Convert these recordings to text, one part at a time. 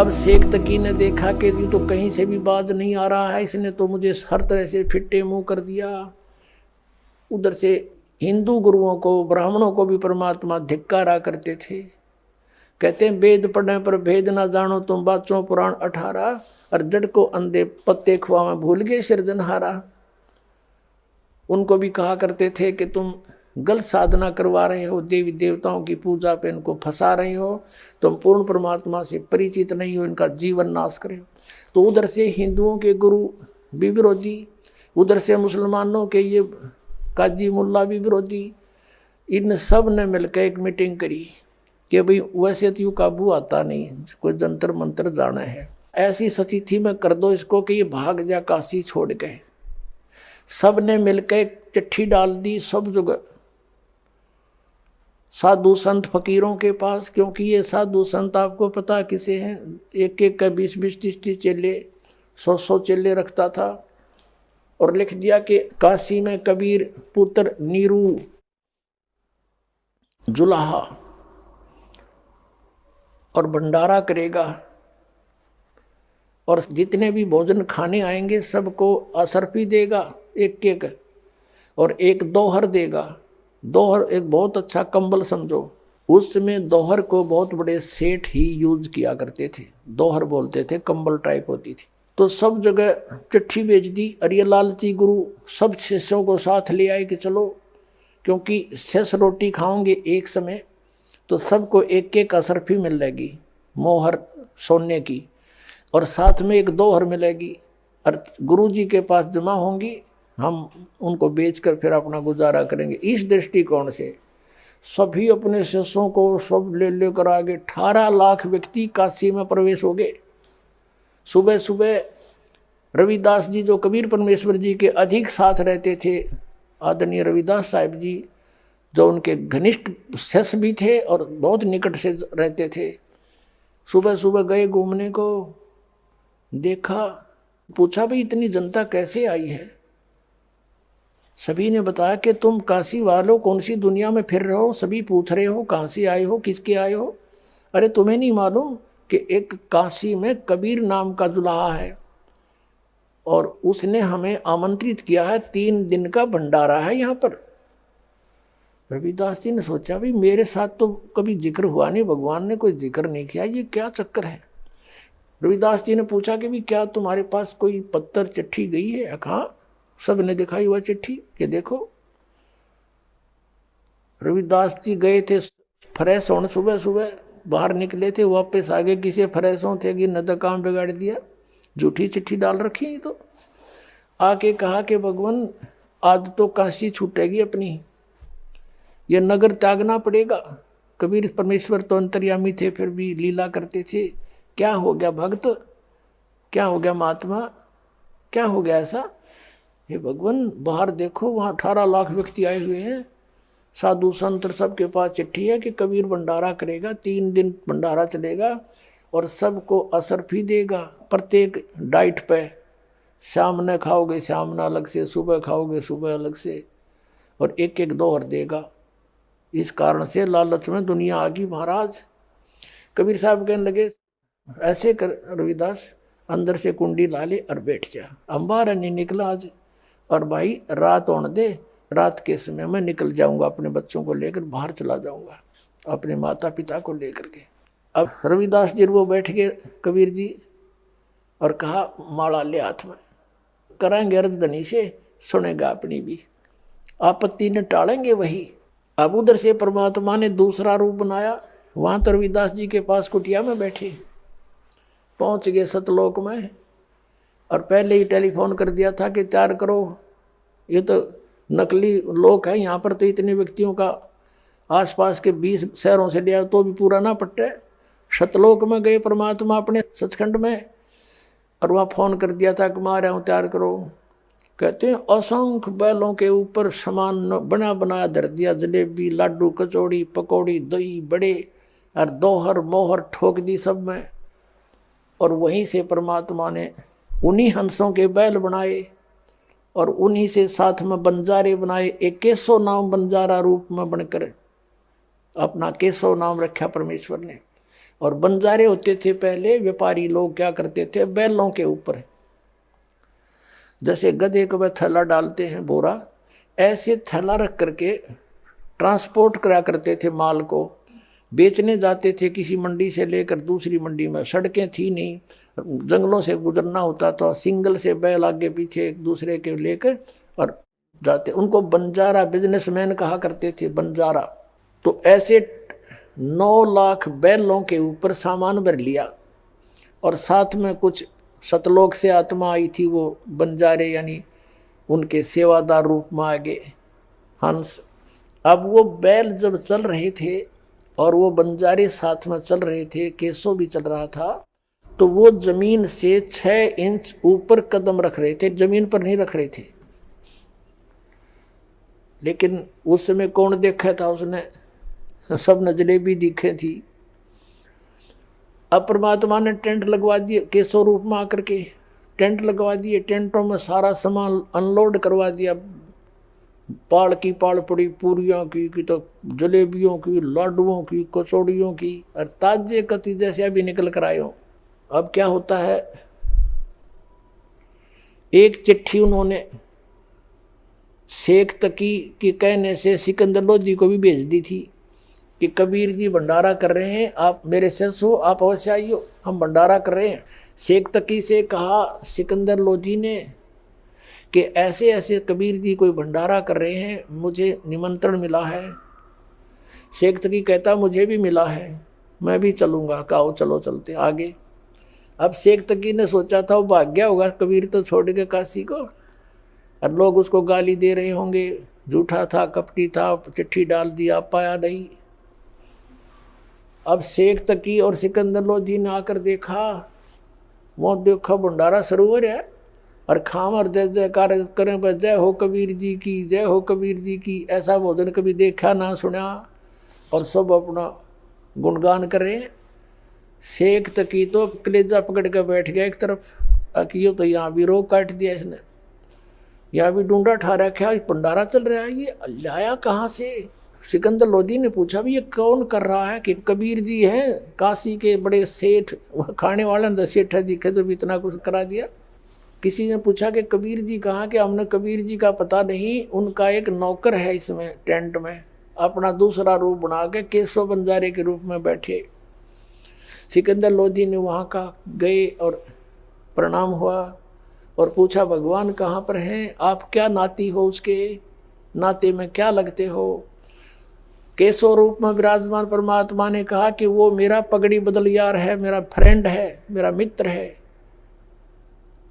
अब शेख तकी ने देखा कि यूँ तो कहीं से भी बाज नहीं आ रहा है, इसने तो मुझे हर तरह से फिट्टे मुंह कर दिया। उधर से हिंदू गुरुओं को, ब्राह्मणों को भी परमात्मा धिक्कारा करते थे। कहते हैं वेद पढ़ने पर भेद ना जानो तुम, बाचों पुराण 18, और जड़ को अंधे पत्ते खुआ भूल गए सृजनहारा। उनको भी कहा करते थे कि तुम गलत साधना करवा रहे हो, देवी देवताओं की पूजा पे इनको फंसा रहे हो, तुम पूर्ण परमात्मा से परिचित नहीं हो, इनका जीवन नाश करे। तो उधर से हिंदुओं के गुरु भी विरोधी, उधर से मुसलमानों के ये काजी मुल्ला भी विरोधी। इन सब ने मिलकर एक मीटिंग करी कि भाई वैसे तो यूँ काबू आता नहीं, कोई जंतर मंत्र जाना है, ऐसी स्थिति में कर दो इसको कि ये भाग जा काशी छोड़ गए। सब ने मिलकर चिट्ठी डाल दी सब जगह साधु संत फकीरों के पास, क्योंकि ये साधु संत आपको पता किसे हैं, एक एक का 20-20, 30-30 चेले, 100-100 चेले रखता था। और लिख दिया कि काशी में कबीर पुत्र नीरू जुलाहा और भंडारा करेगा, और जितने भी भोजन खाने आएंगे सबको असरफी देगा एक एक, और एक दोहर देगा। दोहर एक बहुत अच्छा कंबल समझो, उस समय दोहर को बहुत बड़े सेठ ही यूज किया करते थे, दोहर बोलते थे, कंबल टाइप होती थी। तो सब जगह चिट्ठी भेज दी। और ये लालची गुरु सब शिष्यों को साथ ले आए कि चलो, क्योंकि शेष रोटी खाओगे एक समय तो सबको एक एक असरफी मिल जाएगी मोहर सोने की, और साथ में एक दोहर मिलेगी, और गुरु जी के पास जमा होंगी, हम उनको बेचकर फिर अपना गुजारा करेंगे। इस दृष्टिकोण से सभी अपने शिष्यों को सब ले लेकर आगे 18 लाख व्यक्ति काशी में प्रवेश हो गए। सुबह सुबह रविदास जी जो कबीर परमेश्वर जी के अधिक साथ रहते थे, आदरणीय रविदास साहिब जी जो उनके घनिष्ठ शिष्य भी थे और बहुत निकट से रहते थे, सुबह सुबह गए घूमने को, देखा, पूछा भाई इतनी जनता कैसे आई है। सभी ने बताया कि तुम काशी वालों कौन सी दुनिया में फिर रहे हो, सभी पूछ रहे हो कहाँ से आए हो, किसके आए हो। अरे तुम्हें नहीं मालूम कि एक काशी में कबीर नाम का दुल्हा है और उसने हमें आमंत्रित किया है, 3 दिन का भंडारा है यहाँ पर। रविदास जी ने सोचा भी मेरे साथ तो कभी जिक्र हुआ नहीं, भगवान ने कोई जिक्र नहीं किया, ये क्या चक्कर है। रविदास जी ने पूछा कि भी क्या तुम्हारे पास कोई पत्तर चिट्ठी गई है। हाँ, सब ने दिखाई हुआ चिट्ठी कि देखो। रविदास जी गए थे फ्रेश होने, सुबह सुबह बाहर निकले थे, वापस आगे किसी फ्रेश हो थे कि न तो काम बिगाड़ दिया, झूठी चिट्ठी डाल रखी। तो आके कहा कि भगवान आज तो काशी छूटेगी अपनी, ये नगर त्यागना पड़ेगा। कबीर परमेश्वर तो अंतर्यामी थे, फिर भी लीला करते थे। क्या हो गया भक्त, क्या हो गया महात्मा, क्या हो गया ऐसा। हे भगवान बाहर देखो, वहाँ 18 लाख व्यक्ति आए हुए हैं, साधु संत सबके पास चिट्ठी है कि कबीर भंडारा करेगा, 3 दिन भंडारा चलेगा और सबको असरफी देगा प्रत्येक डाइट पे। शाम ने खाओगे शाम ने अलग से, सुबह खाओगे सुबह अलग से, और एक एक दोहर देगा। इस कारण से लालच में दुनिया आ गई महाराज। कबीर साहब कहने लगे ऐसे कर रविदास, अंदर से कुंडी ला ले और बैठ जा, अंबार नहीं निकला आज, और भाई रात होने दे, रात के समय मैं निकल जाऊंगा, अपने बच्चों को लेकर बाहर चला जाऊंगा, अपने माता पिता को लेकर के। अब रविदास जी वो बैठ गए कबीर जी, और कहा माला ले हाथ में, कराएंगे अर्धधनी से, सुनेगा अपनी भी, आपत्ति ने टालेंगे वही। अब उधर से परमात्मा ने दूसरा रूप बनाया, वहाँ तो रविदास जी के पास कुटिया में बैठे, पहुँच गए सतलोक में, और पहले ही टेलीफोन कर दिया था कि तैयार करो, ये तो नकली लोक है, यहाँ पर तो इतने व्यक्तियों का आसपास के 20 शहरों से लिया तो भी पूरा ना पट्टे। सतलोक में गए परमात्मा अपने सचखंड में, और वहाँ फ़ोन कर दिया था कि मैं आ रहा हूँ तैयार करो। कहते हैं असंख्य बैलों के ऊपर सामान बना बनाया धर दिया, जलेबी लाडू कचौड़ी पकौड़ी दही बड़े, और दोहर मोहर ठोक दी सब में। और वहीं से परमात्मा ने उन्हीं हंसों के बैल बनाए, और उन्हीं से साथ में बंजारे बनाए। एक केशव नाम बंजारा रूप में बनकर अपना केशव नाम रखा परमेश्वर ने। और बंजारे होते थे पहले व्यापारी लोग, क्या करते थे, बैलों के ऊपर जैसे गधे को थैला डालते हैं बोरा, ऐसे थैला रख करके ट्रांसपोर्ट करा करते थे माल को, बेचने जाते थे किसी मंडी से लेकर दूसरी मंडी में। सड़कें थी नहीं, जंगलों से गुजरना होता था, सिंगल से बैल आगे पीछे एक दूसरे के लेकर और जाते। उनको बंजारा बिजनेसमैन कहा करते थे, बंजारा। तो ऐसे 9 लाख बैलों के ऊपर सामान भर लिया और साथ में कुछ सतलोक से आत्मा आई थी, वो बंजारे यानी उनके सेवादार रूप में आ गए, हंस। अब वो बैल जब चल रहे थे और वो बंजारे साथ में चल रहे थे, केसो भी चल रहा था, तो वो जमीन से 6 इंच ऊपर कदम रख रहे थे, जमीन पर नहीं रख रहे थे। लेकिन उस समय कौन देखा था उसने, सब न जलेबी दिखे थी। अब परमात्मा ने टेंट लगवा दिए, केसो रूप में आकर के टेंट लगवा दिए, टेंटों में सारा सामान अनलोड करवा दिया। पाल की पाल पड़ी, पूरियों की तो जलेबियों की, लाडुओं की, कचौड़ियों की, और ताजे कति जैसे अभी निकल कर आए हो। अब क्या होता है, एक चिट्ठी उन्होंने शेख तकी के कहने से सिकंदर लोधी को भी भेज दी थी कि कबीर जी भंडारा कर रहे हैं, आप मेरे शिष्य हो, आप अवश्य आइयो, हम भंडारा कर रहे हैं। शेख तकी से कहा सिकंदर लोधी ने कि ऐसे ऐसे कबीर जी कोई भंडारा कर रहे हैं, मुझे निमंत्रण मिला है। शेख तकी कहता मुझे भी मिला है, मैं भी चलूँगा। कहो चलो चलते आगे। अब शेख तकी ने सोचा था वो भाग गया होगा कबीर तो छोड़ के काशी को, और लोग उसको गाली दे रहे होंगे, झूठा था, कपटी था, चिट्ठी डाल दिया, पाया नहीं। अब शेख तकी और सिकंदर लोधी ने आकर देखा, वो देखा भंडारा सरोवर है और खाम और जय जयकार करें, जय हो कबीर जी की, जय हो कबीर जी की। ऐसा भोजन कभी देखा ना सुना, और सब अपना गुणगान कर रहे हैं। शेख तकी तो कलेजा पकड़ के बैठ गया एक तरफ, अकियो तो यहाँ भी रोक काट दिया इसने, यहाँ भी डूंडा ठा रखा है, भंडारा चल रहा है, ये लाया कहाँ से। सिकंदर लोधी ने पूछा भी ये कौन कर रहा है, कि कबीर जी हैं काशी के बड़े सेठ, खाने वाले ने सेठ है दिखे तो भी इतना कुछ करा दिया। किसी ने पूछा कि कबीर जी कहाँ के, हमने कबीर जी का पता नहीं, उनका एक नौकर है इसमें टेंट में, अपना दूसरा रूप बना के केशव बंजारे के रूप में बैठे। सिकंदर लोधी ने वहाँ का गए और प्रणाम हुआ और पूछा भगवान कहाँ पर हैं, आप क्या नाती हो, उसके नाते में क्या लगते हो। केशव रूप में विराजमान परमात्मा ने कहा कि वो मेरा पगड़ी बदलियार है, मेरा फ्रेंड है, मेरा मित्र है,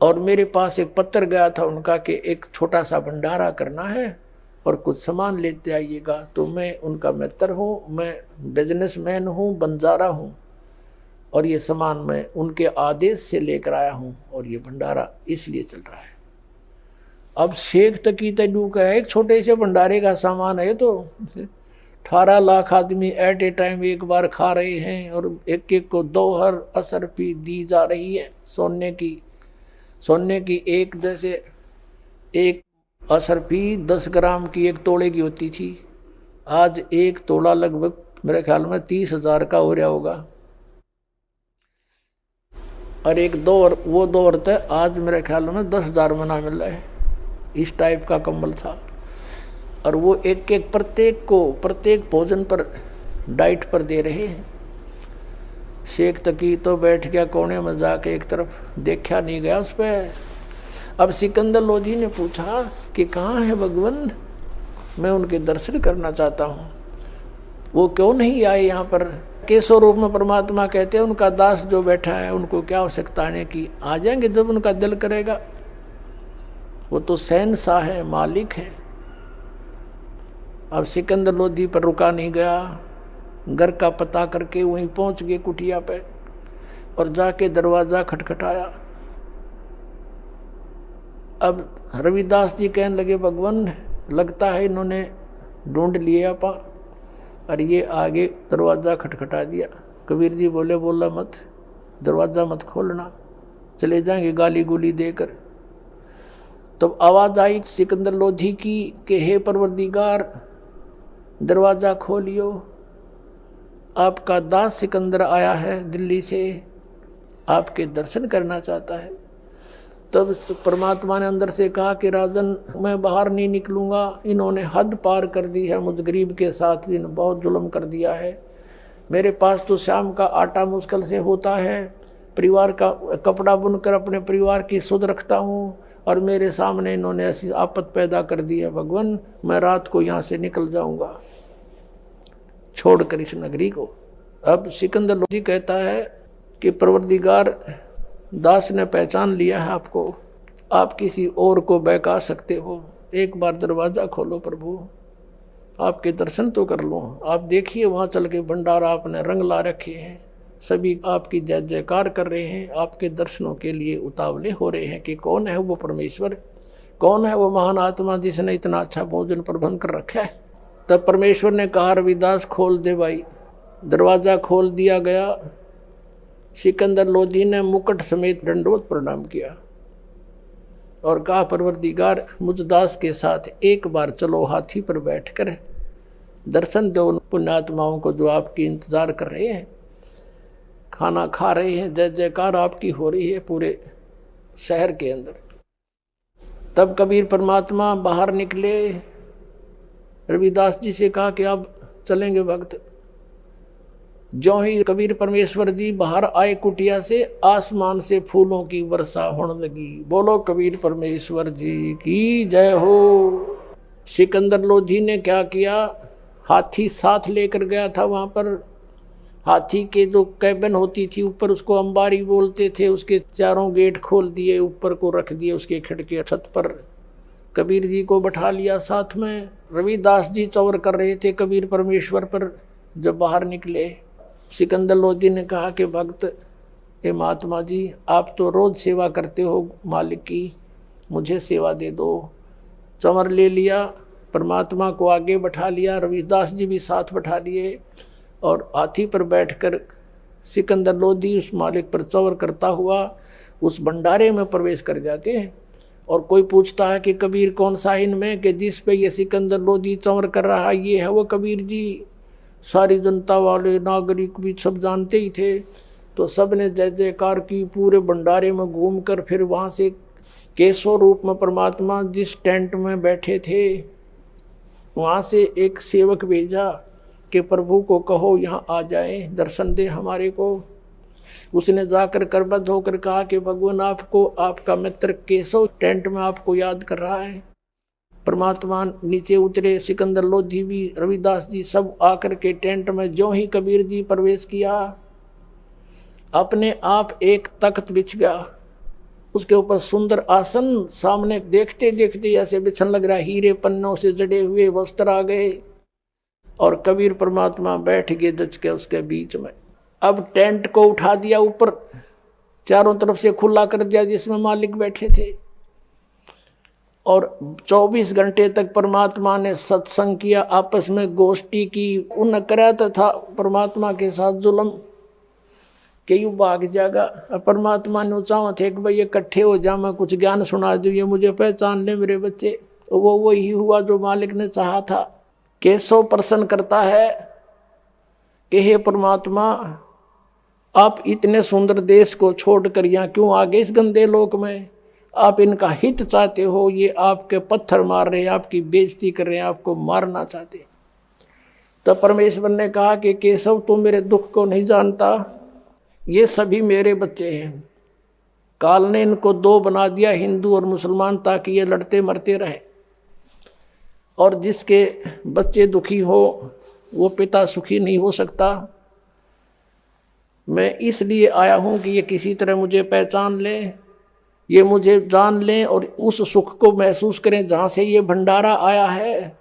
और मेरे पास एक पत्र गया था उनका कि एक छोटा सा भंडारा करना है और कुछ सामान लेते आइएगा। तो मैं उनका मित्र हूँ, मैं बिजनेसमैन हूँ, बंजारा हूँ, और ये सामान मैं उनके आदेश से लेकर आया हूँ, और ये भंडारा इसलिए चल रहा है। अब शेख तकी तैयू का एक छोटे से भंडारे का सामान है, तो 18 लाख आदमी एट ए टाइम एक बार खा रहे हैं, और एक एक को 2 हर असरफी दी जा रही है सोने की एक, जैसे एक असरफी 10 ग्राम की 1 तोले की होती थी, आज 1 तोला लगभग मेरे ख्याल में 30,000 का हो रहा होगा। और एक वो दौर तक आज मेरे ख्याल में 10,000 मना मिल रहा है, इस टाइप का कंबल था। और वो एक एक प्रत्येक भोजन पर डाइट पर दे रहे हैं। शेख तकी तो बैठ गया कोने में जाके एक तरफ, देखा नहीं गया उस पर। अब सिकंदर लोधी ने पूछा कि कहाँ है भगवान, मैं उनके दर्शन करना चाहता हूँ, वो क्यों नहीं आए यहाँ पर। केशव रूप में परमात्मा कहते हैं उनका दास जो बैठा है, उनको क्या आवश्यकता आने की, आ जाएंगे जब उनका दिल करेगा, वो तो शहंशाह है, मालिक है। अब सिकंदर लोधी पर रुका नहीं गया, घर का पता करके वहीं पहुंच गए कुटिया पे, और जाके दरवाज़ा खटखटाया। अब रविदास जी कहने लगे भगवान लगता है इन्होंने ढूंढ लिए आपा, और ये आगे दरवाज़ा खटखटा दिया। कबीर जी बोले बोला मत, दरवाज़ा मत खोलना, चले जाएंगे गाली गुली देकर। तब आवाज़ आई सिकंदर लोधी की कि हे परवरदिगार दरवाज़ा खोलियो। आपका दास सिकंदर आया है दिल्ली से, आपके दर्शन करना चाहता है। तब परमात्मा ने अंदर से कहा कि राजन मैं बाहर नहीं निकलूंगा, इन्होंने हद पार कर दी है, मुझ गरीब के साथ इन्होंने बहुत जुल्म कर दिया है। मेरे पास तो शाम का आटा मुश्किल से होता है, परिवार का कपड़ा बुनकर अपने परिवार की सुध रखता हूँ, और मेरे सामने इन्होंने ऐसी आपत पैदा कर दी है। भगवान मैं रात को यहाँ से निकल जाऊँगा छोड़कर इस नगरी को। अब सिकंदर लोधी कहता है कि परवरदिगार दास ने पहचान लिया है आपको, आप किसी और को बहका सकते हो, एक बार दरवाज़ा खोलो प्रभु, आपके दर्शन तो कर लो। आप देखिए वहाँ चल के भंडारा आपने रंग ला रखे हैं, सभी आपकी जय जयकार कर रहे हैं, आपके दर्शनों के लिए उतावले हो रहे हैं कि कौन है वो परमेश्वर, कौन है वो महान आत्मा जिसने इतना अच्छा भोजन प्रबंध कर रखा है। तब परमेश्वर ने कहा रविदास खोल दे भाई। दरवाज़ा खोल दिया गया। सिकंदर लोधी ने मुकुट समेत दंडवत प्रणाम किया और कहा परवरदिगार मुझ दास के साथ एक बार चलो, हाथी पर बैठकर दर्शन दो उन पुण्यात्माओं को जो आपकी इंतजार कर रहे हैं, खाना खा रहे हैं, जय जयकार आपकी हो रही है पूरे शहर के अंदर। तब कबीर परमात्मा बाहर निकले, रविदास जी से कहा कि अब चलेंगे भक्त। ज्यों ही कबीर परमेश्वर जी बाहर आए कुटिया से, आसमान से फूलों की वर्षा होने लगी। बोलो कबीर परमेश्वर जी की जय हो। सिकंदर लोधी ने क्या किया, हाथी साथ लेकर गया था। वहाँ पर हाथी के जो कैबिन होती थी ऊपर, उसको अंबारी बोलते थे, उसके चारों गेट खोल दिए, ऊपर को रख दिए उसके खिड़की छत पर। कबीर जी को बैठा लिया साथ में। रविदास जी चौर कर रहे थे कबीर परमेश्वर पर। जब बाहर निकले, सिकंदर लोधी ने कहा कि भक्त हे महात्मा जी, आप तो रोज सेवा करते हो मालिक की, मुझे सेवा दे दो। चंवर ले लिया, परमात्मा को आगे बैठा लिया, रविदास जी भी साथ बैठा लिए और हाथी पर बैठकर सिकंदर लोधी उस मालिक पर चंवर करता हुआ उस भंडारे में प्रवेश कर जाते हैं। और कोई पूछता है कि कबीर कौन सा इनमें, कि जिस पे ये सिकंदर लोधी चंवर कर रहा है ये है वो कबीर जी। सारी जनता वाले नागरिक भी सब जानते ही थे। तो सब ने जय जयकार की, पूरे भंडारे में घूमकर फिर वहाँ से केशव रूप में परमात्मा जिस टेंट में बैठे थे वहाँ से एक सेवक भेजा कि प्रभु को कहो यहाँ आ जाए, दर्शन दे हमारे को। उसने जाकर करबद्ध होकर कहा कि भगवान आपको, आपका मित्र केशव टेंट में आपको याद कर रहा है। परमात्मा नीचे उतरे, सिकंदर लोधी भी, रविदास जी सब आकर के टेंट में ज्यों ही कबीर जी प्रवेश किया, अपने आप एक तख्त बिछ गया, उसके ऊपर सुंदर आसन, सामने देखते देखते ऐसे बिछन लग रहा, हीरे पन्नों से जड़े हुए वस्त्र आ गए और कबीर परमात्मा बैठ गए जच के उसके बीच में। अब टेंट को उठा दिया ऊपर, चारों तरफ से खुला कर दिया जिसमें मालिक बैठे थे, और 24 घंटे तक परमात्मा ने सत्संग किया, आपस में गोष्ठी की। उन कराता था परमात्मा के साथ जुल्म के यू भाग जाएगा। परमात्मा ने चाहो थे कि भाई इकट्ठे हो जा, मैं कुछ ज्ञान सुना दूँ, ये मुझे पहचान ले मेरे बच्चे। तो वो वही हुआ जो मालिक ने चाहा था। केशव प्रसन्न करता है कि हे परमात्मा, आप इतने सुंदर देश को छोड़कर यहाँ क्यों आ गए इस गंदे लोक में? आप इनका हित चाहते हो, ये आपके पत्थर मार रहे हैं, आपकी बेइज्जती कर रहे हैं, आपको मारना चाहते। तब परमेश्वर ने कहा कि केशव तुम मेरे दुख को नहीं जानता, ये सभी मेरे बच्चे हैं। काल ने इनको दो बना दिया, हिंदू और मुसलमान, ताकि ये लड़ते मरते रहे, और जिसके बच्चे दुखी हो वो पिता सुखी नहीं हो सकता। मैं इसलिए आया हूँ कि ये किसी तरह मुझे पहचान लें, ये मुझे जान लें और उस सुख को महसूस करें जहाँ से ये भंडारा आया है।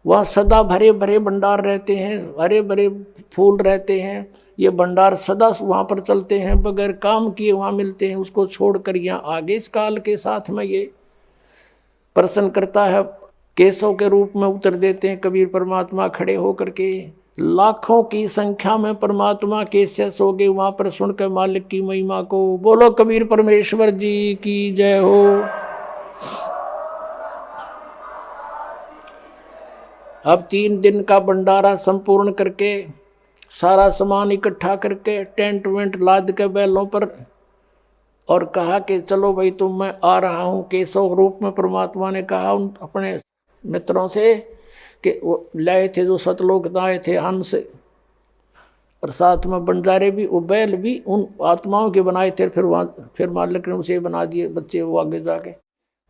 वहाँ सदा भरे भरे भंडार रहते हैं, हरे भरे फूल रहते हैं, ये भंडार सदा वहाँ पर चलते हैं, बगैर काम किए वहाँ मिलते हैं। उसको छोड़कर यहाँ आगे इस काल के साथ में ये प्रसन्न करता है, केशव के रूप में उतर देते हैं कबीर परमात्मा खड़े होकर के। लाखों की संख्या में परमात्मा कैसे सो गए वहाँ पर सुनकर मालिक की महिमा को। बोलो कबीर परमेश्वर जी की जय हो। अब 3 दिन का भंडारा संपूर्ण करके सारा सामान इकट्ठा करके टेंट वेंट लाद के बैलों पर, और कहा कि चलो भाई तुम, मैं आ रहा हूँ। केशव रूप में परमात्मा ने कहा उन अपने मित्रों से कि वो लाए थे जो सतलोक लाए थे हंस, और साथ में बंजारे भी, वो बैल भी उन आत्माओं के बनाए थे। फिर मालिक ने उसे बना दिए बच्चे वो आगे जाके।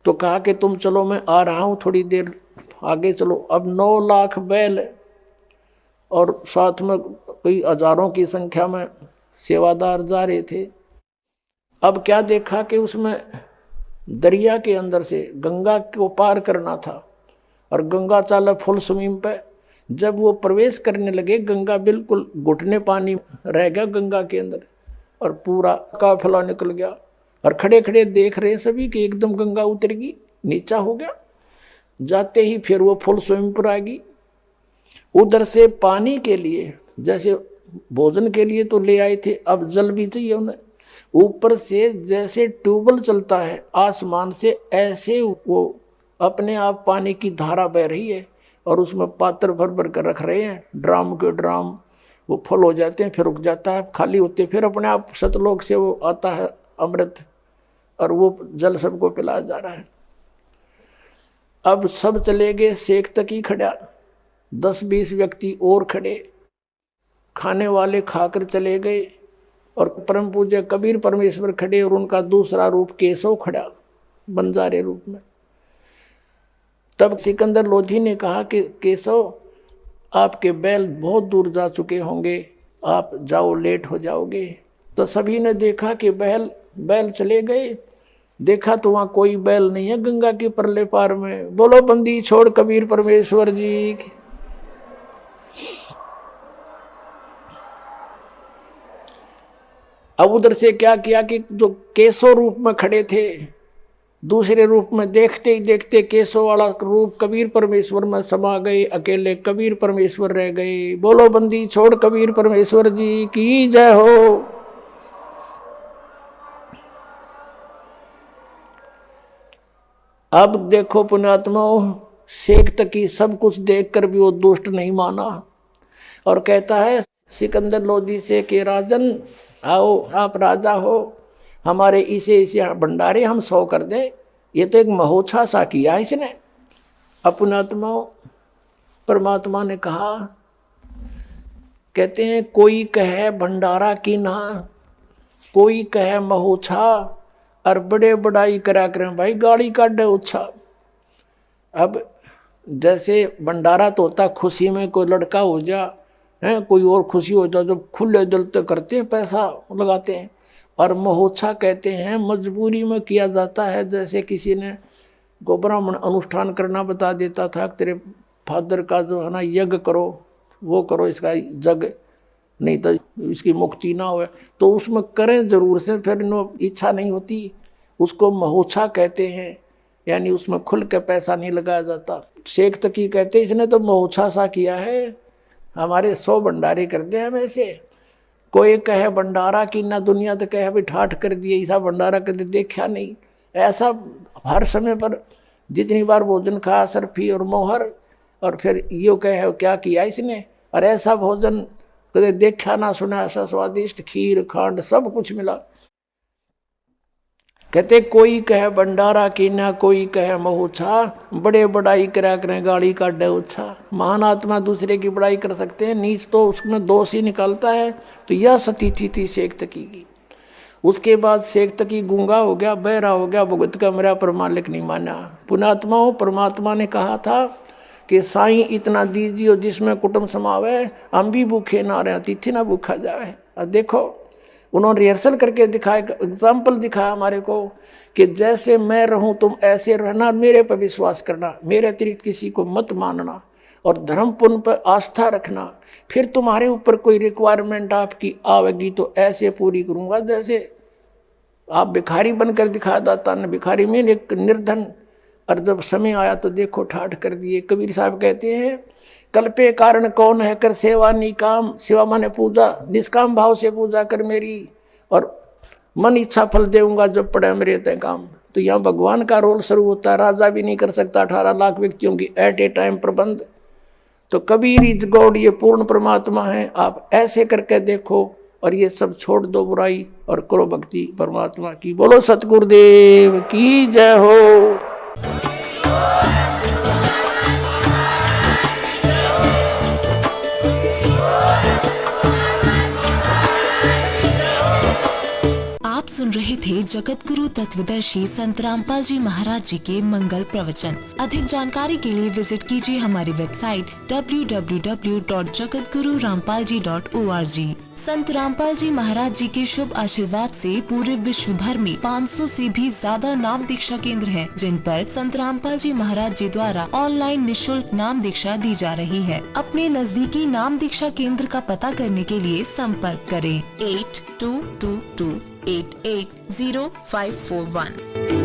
तो कहा कि तुम चलो, मैं आ रहा हूँ, थोड़ी देर आगे चलो। अब 9 लाख बैल और साथ में कई हजारों की संख्या में सेवादार जा रहे थे। अब क्या देखा कि उसमें दरिया के अंदर से गंगा को पार करना था, और गंगा चाला फुल स्विम पे। जब वो प्रवेश करने लगे, गंगा बिल्कुल घुटने पानी रह गया गंगा के अंदर, और पूरा काफिला निकल गया। और खड़े खड़े देख रहे सभी कि एकदम गंगा उतरेगी, नीचा हो गया। जाते ही फिर वो फुल स्विम पर आ गई। उधर से पानी के लिए, जैसे भोजन के लिए तो ले आए थे, अब जल भी चाहिए उन्हें। ऊपर से जैसे ट्यूबवेल चलता है आसमान से, ऐसे वो अपने आप पानी की धारा बह रही है, और उसमें पात्र भर भर कर रख रहे हैं, ड्राम के ड्राम। वो फुल हो जाते हैं, फिर रुक जाता है, खाली होते, फिर अपने आप सतलोक से वो आता है अमृत, और वो जल सबको पिलाया जा रहा है। अब सब चले गए, शेख तक ही खड़ा, 10-20 व्यक्ति और खड़े, खाने वाले खाकर चले गए, और परम पूज्य कबीर परमेश्वर खड़े, और उनका दूसरा रूप केशव खड़ा बंजारे रूप में। तब सिकंदर लोधी ने कहा कि केशव, आपके बैल बहुत दूर जा चुके होंगे, आप जाओ, लेट हो जाओगे। तो सभी ने देखा कि बैल चले गए। देखा तो वहाँ कोई बैल नहीं है गंगा के परले पार में। बोलो बंदी छोड़ कबीर परमेश्वर जी की। अब उधर से क्या किया कि जो केशव रूप में खड़े थे, दूसरे रूप में देखते ही देखते केशव वाला रूप कबीर परमेश्वर में समा गए, अकेले कबीर परमेश्वर रह गए। बोलो बंदी छोड़ कबीर परमेश्वर जी की जय हो। अब देखो पुण्यात्माओं, शेख तकी सब कुछ देखकर भी वो दुष्ट नहीं माना, और कहता है सिकंदर लोधी से कि राजन आओ, आप राजा हो, हमारे इसे भंडारे हम 100 कर दें। ये तो एक महोत्सव सा किया इसने। अपनात्माओं, परमात्मा ने कहा, कहते हैं कोई कहे भंडारा की ना, कोई कहे महोत्सव, और बड़े बड़ाई करा करें भाई, गाड़ी काटे उत्साह। अब जैसे भंडारा तो होता खुशी में, कोई लड़का हो जा है, कोई और खुशी हो जाए, जब खुले दिल तो करते हैं, पैसा लगाते हैं। और महोत्सव कहते हैं मजबूरी में किया जाता है। जैसे किसी ने को ब्राह्मण अनुष्ठान करना बता देता था, तेरे फादर का जो है ना यज्ञ करो, वो करो, इसका जग नहीं तो इसकी मुक्ति ना हो, तो उसमें करें जरूर से, फिर इच्छा नहीं होती, उसको महोत्सव कहते हैं। यानी उसमें खुल के पैसा नहीं लगाया जाता। शेख तकी कहते इसने तो महोत्सव सा किया है, हमारे 100 भंडारे कर दे हमें से। कोई कहे भंडारा की ना, दुनिया तो कहे भी ठाठ कर दिए, ऐसा भंडारा कभी देखा नहीं। ऐसा हर समय पर जितनी बार भोजन खाया, सरफी और मोहर, और फिर यो कहे क्या किया इसने, और ऐसा भोजन कभी देखा ना सुना, ऐसा स्वादिष्ट खीर खांड सब कुछ मिला। कहते कोई कहे भंडारा की ना, कोई कहे महोत्सव, बड़े बड़ाई करा करें गाड़ी का डे। महान आत्मा दूसरे की बड़ाई कर सकते हैं, नीच तो उसमें दोष ही निकालता है। तो यह स्थिति थी शेख तकी की। उसके बाद शेख तकी गूंगा हो गया, बहरा हो गया, भुगत का मेरा पर मालिक नहीं माना। पुणात्माओं, परमात्मा ने कहा था कि साईं इतना दीजिए जिसमें कुटुंब समावे, हम भी भूखे ना रहे, तिथि ना भूखा जाए। और देखो उन्होंने रिहर्सल करके दिखाया, एग्जाम्पल दिखाया हमारे को कि जैसे मैं रहूं तुम ऐसे रहना, मेरे पर विश्वास करना, मेरे अतिरिक्त किसी को मत मानना, और धर्म पुण्य पर आस्था रखना। फिर तुम्हारे ऊपर कोई रिक्वायरमेंट आपकी आवेगी तो ऐसे पूरी करूंगा जैसे आप भिखारी बनकर दिखा दाता ने, भिखारी में एक निर्धन, और जब समय आया तो देखो ठाठ कर दिए। कबीर साहब कहते हैं कल्पे कारण कौन है कर सेवा निकाम, सेवा माने पूजा, निष्काम भाव से पूजा कर मेरी, और मन इच्छा फल देऊंगा जब पड़े मेरे तय काम। तो यहाँ भगवान का रोल शुरू होता है। राजा भी नहीं कर सकता 18 लाख व्यक्तियों की एट ए टाइम प्रबंध। तो कबीर इज गॉड, ये पूर्ण परमात्मा है। आप ऐसे करके देखो और ये सब छोड़ दो बुराई और करो भक्ति परमात्मा की। बोलो सतगुरुदेव की जय हो। आप सुन रहे थे जगत गुरु तत्वदर्शी संत रामपाल जी महाराज जी के मंगल प्रवचन। अधिक जानकारी के लिए विजिट कीजिए हमारी वेबसाइट www.jagatgururampalji.org। संत रामपाल जी महाराज जी के शुभ आशीर्वाद से पूरे विश्व भर में 500 से भी ज्यादा नाम दीक्षा केंद्र हैं, जिन पर संत रामपाल जी महाराज जी द्वारा ऑनलाइन निशुल्क नाम दीक्षा दी जा रही है। अपने नजदीकी नाम दीक्षा केंद्र का पता करने के लिए संपर्क करें 8222880541।